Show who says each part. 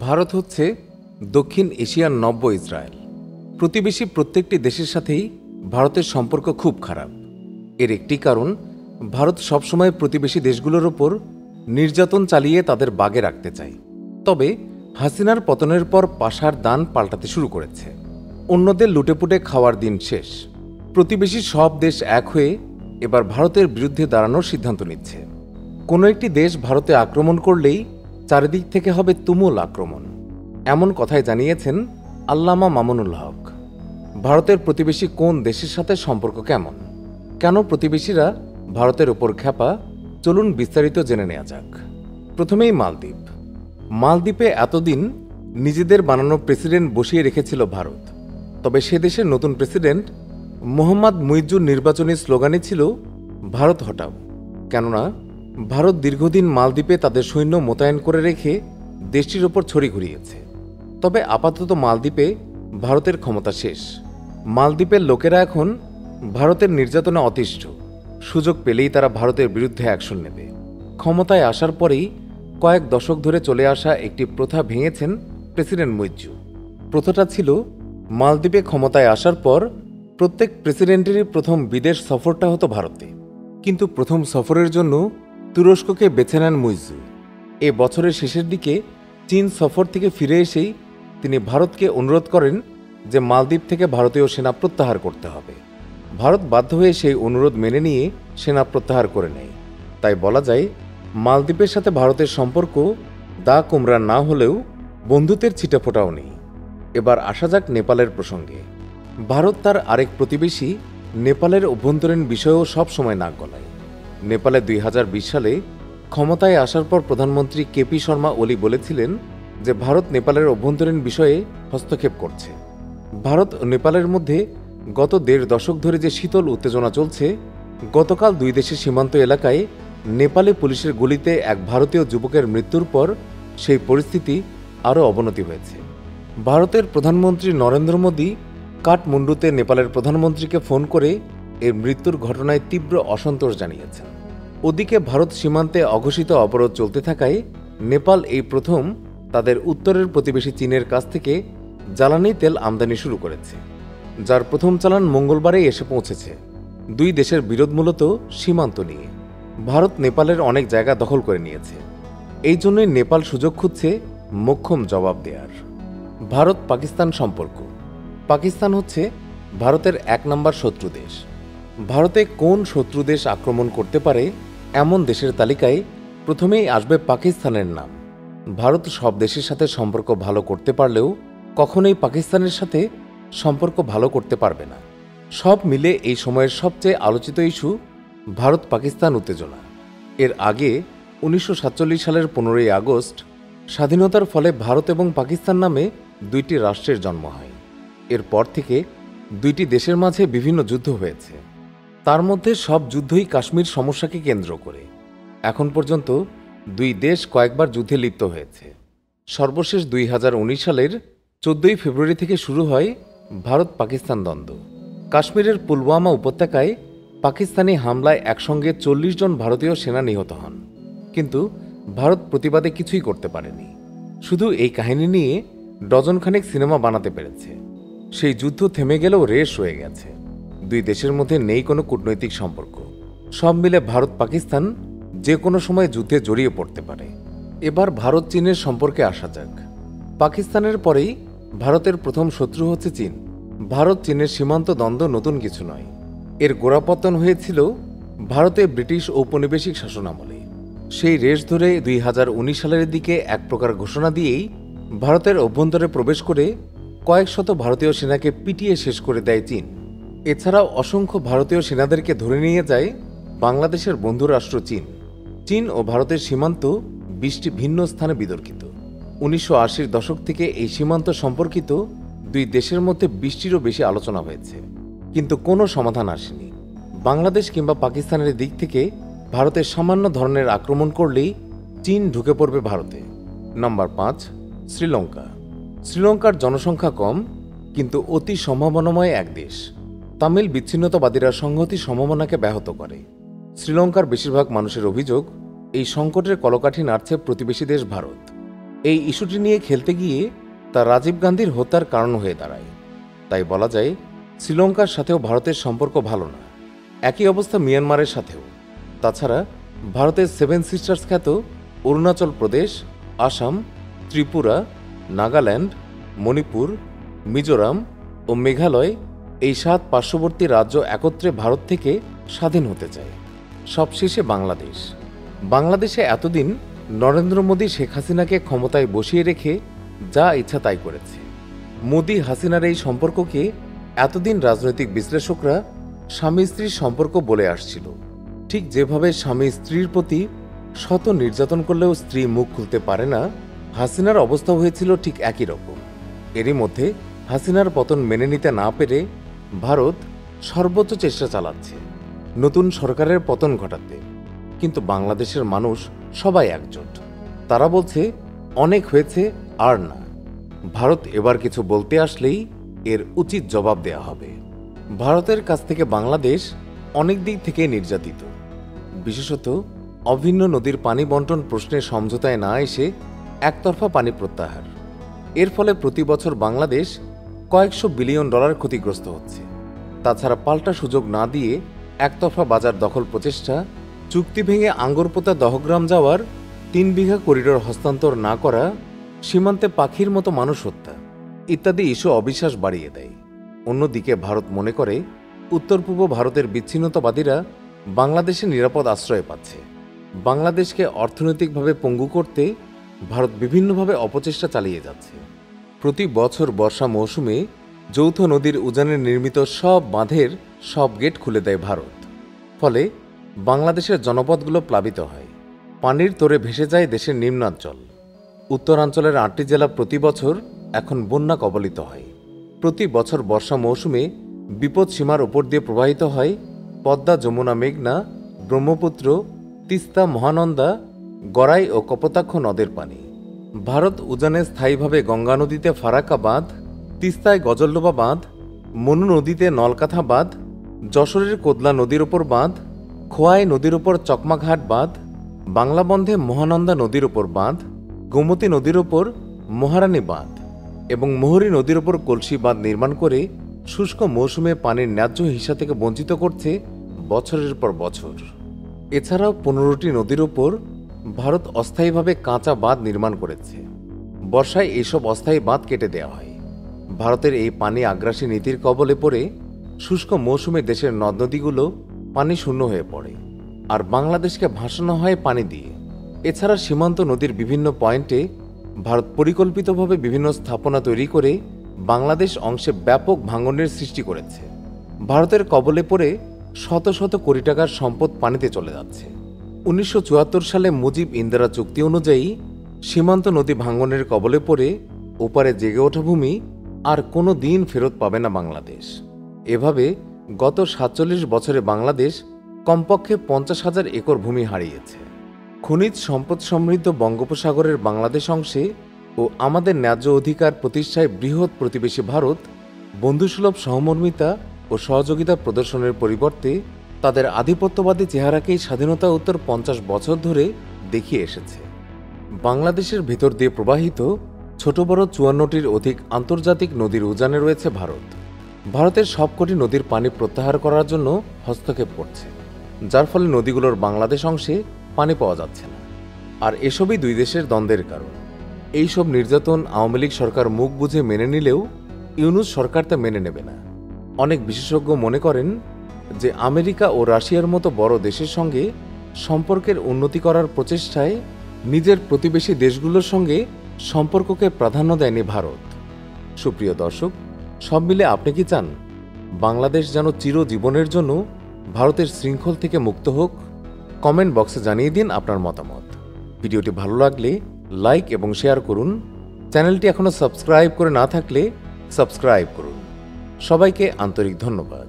Speaker 1: ভারত হচ্ছে দক্ষিণ এশিয়ার নব্য ইসরায়েল। প্রতিবেশী প্রত্যেকটি দেশের সাথেই ভারতের সম্পর্ক খুব খারাপ। এর একটি কারণ, ভারত সবসময় প্রতিবেশী দেশগুলোর ওপর নির্যাতন চালিয়ে তাদের বাগে রাখতে চায়। তবে হাসিনার পতনের পর পাশার দান পাল্টাতে শুরু করেছে। অন্যদের লুটেপুটে খাওয়ার দিন শেষ। প্রতিবেশী সব দেশ এক হয়ে এবার ভারতের বিরুদ্ধে দাঁড়ানোর সিদ্ধান্ত নিচ্ছে। কোনো একটি দেশ ভারতে আক্রমণ করলেই চারিদিক থেকে হবে তুমুল আক্রমণ, এমন কথাই জানিয়েছেন আল্লামা মামুনুল হক। ভারতের প্রতিবেশী কোন দেশের সাথে সম্পর্ক কেমন, কেন প্রতিবেশীরা ভারতের ওপর ক্ষেপা, চলুন বিস্তারিত জেনে নেওয়া যাক। প্রথমেই মালদ্বীপ। মালদ্বীপে এতদিন নিজেদের বানানো প্রেসিডেন্ট বসিয়ে রেখেছিল ভারত। তবে সে দেশের নতুন প্রেসিডেন্ট মোহাম্মদ মুইজ্জুর নির্বাচনী স্লোগানই ছিল ভারত হটাও। কেননা ভারত দীর্ঘদিন মালদ্বীপে তাদের সৈন্য মোতায়েন করে রেখে দেশটির ওপর ছড়ি ঘুরিয়েছে। তবে আপাতত মালদ্বীপে ভারতের ক্ষমতা শেষ। মালদ্বীপের লোকেরা এখন ভারতের নির্যাতনে অতিষ্ঠ। সুযোগ পেলেই তারা ভারতের বিরুদ্ধে অ্যাকশন নেবে। ক্ষমতায় আসার পরেই কয়েক দশক ধরে চলে আসা একটি প্রথা ভেঙেছেন প্রেসিডেন্ট মুইজ্জু। প্রথাটা ছিল মালদ্বীপে ক্ষমতায় আসার পর প্রত্যেক প্রেসিডেন্টেরই প্রথম বিদেশ সফরটা হতো ভারতে। কিন্তু প্রথম সফরের জন্য তুরস্ককে বেছে নেন মুইজ্জু। এ বছরের শেষের দিকে চীন সফর থেকে ফিরে এসেই তিনি ভারতকে অনুরোধ করেন যে মালদ্বীপ থেকে ভারতীয় সেনা প্রত্যাহার করতে হবে। ভারত বাধ্য হয়ে সেই অনুরোধ মেনে নিয়ে সেনা প্রত্যাহার করে নেয়। তাই বলা যায় মালদ্বীপের সাথে ভারতের সম্পর্ক দা কুমড়া না হলেও বন্ধুত্বের ছিটেফোঁটাও নেই। এবার আসা যাক নেপালের প্রসঙ্গে। ভারত তার আরেক প্রতিবেশী নেপালের অভ্যন্তরীণ বিষয়েও সবসময় নাক গলায়। নেপালে 2020 সালে ক্ষমতায় আসার পর প্রধানমন্ত্রী কেপি শর্মা ওলি বলেছিলেন যে ভারত নেপালের অভ্যন্তরীণ বিষয়ে হস্তক্ষেপ করছে। ভারত ও নেপালের মধ্যে গত 1.5 দশক ধরে যে শীতল উত্তেজনা চলছে, গতকাল দুই দেশের সীমান্ত এলাকায় নেপালি পুলিশের গুলিতে এক ভারতীয় যুবকের মৃত্যুর পর সেই পরিস্থিতি আরও অবনতি হয়েছে। ভারতের প্রধানমন্ত্রী নরেন্দ্র মোদী কাঠমান্ডুতে নেপালের প্রধানমন্ত্রীকে ফোন করে এর মৃত্যুর ঘটনায় তীব্র অসন্তোষ জানিয়েছেন। ওদিকে ভারত সীমান্তে অঘোষিত অবরোধ চলতে থাকায় নেপাল এই প্রথম তাদের উত্তরের প্রতিবেশী চীনের কাছ থেকে জ্বালানি তেল আমদানি শুরু করেছে, যার প্রথম চালান মঙ্গলবারেই এসে পৌঁছেছে। দুই দেশের বিরোধ মূলত সীমান্ত নিয়ে। ভারত নেপালের অনেক জায়গা দখল করে নিয়েছে। এই জন্যই নেপাল সুযোগ খুঁজছে মোক্ষম জবাব দেওয়ার। ভারত পাকিস্তান সম্পর্ক। পাকিস্তান হচ্ছে ভারতের 1 নম্বর শত্রু দেশ। ভারতে কোন শত্রু দেশ আক্রমণ করতে পারে এমন দেশের তালিকায় প্রথমেই আসবে পাকিস্তানের নাম। ভারত সব দেশের সাথে সম্পর্ক ভালো করতে পারলেও কখনোই পাকিস্তানের সাথে সম্পর্ক ভালো করতে পারবে না। সব মিলে এই সময়ের সবচেয়ে আলোচিত ইস্যু ভারত পাকিস্তান উত্তেজনা। এর আগে 1947 সালের 15ই আগস্ট স্বাধীনতার ফলে ভারত এবং পাকিস্তান নামে দুইটি রাষ্ট্রের জন্ম হয়। এরপর থেকে দুইটি দেশের মাঝে বিভিন্ন যুদ্ধ হয়েছে। তার মধ্যে সব যুদ্ধই কাশ্মীর সমস্যাকে কেন্দ্র করে। এখন পর্যন্ত দুই দেশ কয়েকবার যুদ্ধে লিপ্ত হয়েছে। সর্বশেষ 2019 সালের 14ই ফেব্রুয়ারি থেকে শুরু হয় ভারত পাকিস্তান দ্বন্দ্ব। কাশ্মীরের পুলওয়ামা উপত্যকায় পাকিস্তানি হামলায় একসঙ্গে 40 জন ভারতীয় সেনা নিহত হন। কিন্তু ভারত প্রতিবাদে কিছুই করতে পারেনি। শুধু এই কাহিনী নিয়ে ডজনখানেক সিনেমা বানাতে পেরেছে। সেই যুদ্ধ থেমে গেলেও রেশ হয়ে গেছে। দুই দেশের মধ্যে নেই কোনো কূটনৈতিক সম্পর্ক। সব মিলে ভারত পাকিস্তান যে কোনো সময় যুদ্ধে জড়িয়ে পড়তে পারে। এবার ভারত চীনের সম্পর্কে আসা যাক। পাকিস্তানের পরেই ভারতের প্রথম শত্রু হচ্ছে চীন। ভারত চীনের সীমান্ত দ্বন্দ্ব নতুন কিছু নয়। এর গোড়াপত্তন হয়েছিল ভারতে ব্রিটিশ ঔপনিবেশিক শাসনামলে। সেই রেশ ধরে 2019 সালের দিকে এক প্রকার ঘোষণা দিয়েই ভারতের অভ্যন্তরে প্রবেশ করে কয়েক শত ভারতীয় সেনাকে পিটিয়ে শেষ করে দেয় চীন। এছাড়াও অসংখ্য ভারতীয় সেনাদেরকে ধরে নিয়ে যায় বাংলাদেশের বন্ধুরাষ্ট্র চীন। চীন ও ভারতের সীমান্ত 20টি ভিন্ন স্থানে বিতর্কিত। 1980-র দশক থেকে এই সীমান্ত সম্পর্কিত দুই দেশের মধ্যে 20টিরও বেশি আলোচনা হয়েছে, কিন্তু কোনো সমাধান আসেনি। বাংলাদেশ কিংবা পাকিস্তানের দিক থেকে ভারতের সামান্য ধরনের আক্রমণ করলেই চীন ঢুকে পড়বে ভারতে। নাম্বার 5, শ্রীলঙ্কা। শ্রীলঙ্কার জনসংখ্যা কম কিন্তু অতি সম্ভাবনাময় এক দেশ। তামিল বিচ্ছিন্নতাবাদীরা সংহতি সম্ভাবনাকে ব্যাহত করে। শ্রীলঙ্কার বেশিরভাগ মানুষের অভিযোগ, এই সংকটের কলকাঠি নাড়ছে প্রতিবেশী দেশ ভারত। এই ইস্যুটি নিয়ে খেলতে গিয়ে তা রাজীব গান্ধীর হত্যার কারণ হয়ে দাঁড়ায়। তাই বলা যায় শ্রীলঙ্কার সাথেও ভারতের সম্পর্ক ভালো না। একই অবস্থা মিয়ানমারের সাথেও। তাছাড়া ভারতের 7 সিস্টার্স খ্যাত অরুণাচল প্রদেশ, আসাম, ত্রিপুরা, নাগাল্যান্ড, মণিপুর, মিজোরাম ও মেঘালয় এই 7 পার্শ্ববর্তী রাজ্য একত্রে ভারত থেকে স্বাধীন হতে চায়। সবশেষে বাংলাদেশে এতদিন নরেন্দ্র মোদী শেখ হাসিনাকে ক্ষমতায় বসিয়ে রেখে যা ইচ্ছা তাই করেছে। মোদী হাসিনার এই সম্পর্ককে এতদিন রাজনৈতিক বিশ্লেষকরা স্বামী স্ত্রীর সম্পর্ক বলে আসছিল। ঠিক যেভাবে স্বামী স্ত্রীর প্রতি শত নির্যাতন করলেও স্ত্রী মুখ খুলতে পারে না, হাসিনার অবস্থা হয়েছিল ঠিক একই রকম। এরই মধ্যে হাসিনার পতন মেনে নিতে না পেরে ভারত সর্বোচ্চ চেষ্টা চালাচ্ছে নতুন সরকারের পতন ঘটাতে। কিন্তু বাংলাদেশের মানুষ সবাই একজোট। তারা বলছে অনেক হয়েছে, আর না। ভারত এবার কিছু বলতে আসলেই এর উচিত জবাব দেয়া হবে। ভারতের কাছ থেকে বাংলাদেশ অনেক দিক থেকে নির্যাতিত, বিশেষত অভিন্ন নদীর পানি বন্টন প্রশ্নে সমঝোতায় না এসে একতরফা পানি প্রত্যাহার। এর ফলে প্রতি বছর বাংলাদেশ কয়েকশো বিলিয়ন ডলার ক্ষতিগ্রস্ত হচ্ছে। তাছাড়া পাল্টা সুযোগ না দিয়ে একতরফা বাজার দখল প্রচেষ্টা, চুক্তি ভেঙে আঙ্গরপোতা দহগ্রাম যাওয়ার 3 বিঘা করিডোর হস্তান্তর না করা, সীমান্তে পাখির মতো মানুষ হত্যা ইত্যাদি ইস্যু অবিশ্বাস বাড়িয়ে দেয়। অন্যদিকে ভারত মনে করে উত্তর পূর্ব ভারতের বিচ্ছিন্নতাবাদীরা বাংলাদেশে নিরাপদ আশ্রয় পাচ্ছে। বাংলাদেশকে অর্থনৈতিকভাবে পঙ্গু করতে ভারত বিভিন্নভাবে অপচেষ্টা চালিয়ে যাচ্ছে। প্রতি বছর বর্ষা মৌসুমে যৌথ নদীর উজানে নির্মিত সব বাঁধের সব গেট খুলে দেয় ভারত। ফলে বাংলাদেশের জনপদগুলো প্লাবিত হয়। পানির তোরে ভেসে যায় দেশের নিম্নাঞ্চল। উত্তরাঞ্চলের 8টি জেলা প্রতি বছর এখন বন্যা কবলিত হয়। প্রতি বছর বর্ষা মৌসুমে বিপদ সীমার উপর দিয়ে প্রবাহিত হয় পদ্মা, যমুনা, মেঘনা, ব্রহ্মপুত্র, তিস্তা, মহানন্দা, গড়াই ও কপোতাক্ষ নদের পানি। ভারত উজানে স্থায়ীভাবে গঙ্গা নদীতে ফারাক্কা বাঁধ, তিস্তায় গজলডোবা বাঁধ, মনু নদীতে নলকাথা বাঁধ, যশোরের কোদলা নদীর ওপর বাঁধ, খোয়াই নদীর ওপর চকমাঘাট বাঁধ, বাংলাবন্ধে মহানন্দা নদীর ওপর বাঁধ, গোমতী নদীর ওপর মহারানী বাঁধ এবং মোহরী নদীর ওপর কলসি বাঁধ নির্মাণ করে শুষ্ক মৌসুমে পানির ন্যায্য হিসা থেকে বঞ্চিত করছে বছরের পর বছর। এছাড়াও 15টি নদীর ওপর ভারত অস্থায়ীভাবে কাঁচা বাঁধ নির্মাণ করেছে। বর্ষায় এইসব অস্থায়ী বাঁধ কেটে দেওয়া হয়। ভারতের এই পানি আগ্রাসী নীতির কবলে পড়ে শুষ্ক মৌসুমে দেশের নদ নদীগুলো পানি শূন্য হয়ে পড়ে, আর বাংলাদেশকে ভাসানো হয় পানি দিয়ে। এছাড়া সীমান্ত নদীর বিভিন্ন পয়েন্টে ভারত পরিকল্পিতভাবে বিভিন্ন স্থাপনা তৈরি করে বাংলাদেশ অংশে ব্যাপক ভাঙনের সৃষ্টি করেছে। ভারতের কবলে পড়ে শত শত কোটি টাকার সম্পদ পানিতে চলে যাচ্ছে। 1974 সালে মুজিব ইন্দিরা চুক্তি অনুযায়ী সীমান্ত নদী ভাঙনের কবলে পড়ে ওপারে জেগে ওঠা ভূমি আর কোনো দিন ফেরত পাবে না বাংলাদেশ। এভাবে গত 47 বছরে বাংলাদেশ কমপক্ষে 50,000 একর ভূমি হারিয়েছে। খনিজ সম্পদ সমৃদ্ধ বঙ্গোপসাগরের বাংলাদেশ অংশে ও আমাদের ন্যায্য অধিকার প্রতিষ্ঠায় বৃহৎ প্রতিবেশী ভারত বন্ধুসুলভ সহমর্মিতা ও সহযোগিতা প্রদর্শনের পরিবর্তে তাদের আধিপত্যবাদী চেহারাকেই স্বাধীনতা উত্তর 50 বছর ধরে দেখিয়ে এসেছে। বাংলাদেশের ভেতর দিয়ে প্রবাহিত ছোট বড় 54টির অধিক আন্তর্জাতিক নদীর উজানে রয়েছে ভারত। ভারতের সবকটি নদীর পানি প্রত্যাহার করার জন্য হস্তক্ষেপ করছে, যার ফলে নদীগুলোর বাংলাদেশ অংশে পানি পাওয়া যাচ্ছে না। আর এসবই দুই দেশের দ্বন্দ্বের কারণ। এইসব নির্যাতন আওয়ামী লীগ সরকার মুখ বুঝে মেনে নিলেও ইউনূস সরকার তা মেনে নেবে না। অনেক বিশেষজ্ঞ মনে করেন যে আমেরিকা ও রাশিয়ার মতো বড় দেশের সঙ্গে সম্পর্কের উন্নতি করার প্রচেষ্টায় নিজের প্রতিবেশী দেশগুলোর সঙ্গে সম্পর্ককে প্রাধান্য দেয়নি ভারত। সুপ্রিয় দর্শক, সব মিলে আপনি কি চান বাংলাদেশ যেন চিরজীবনের জন্য ভারতের শৃঙ্খল থেকে মুক্ত হোক? কমেন্ট বক্সে জানিয়ে দিন আপনার মতামত। ভিডিওটি ভালো লাগলে লাইক এবং শেয়ার করুন। চ্যানেলটি এখনো সাবস্ক্রাইব করে না থাকলে সাবস্ক্রাইব করুন। সবাইকে আন্তরিক ধন্যবাদ।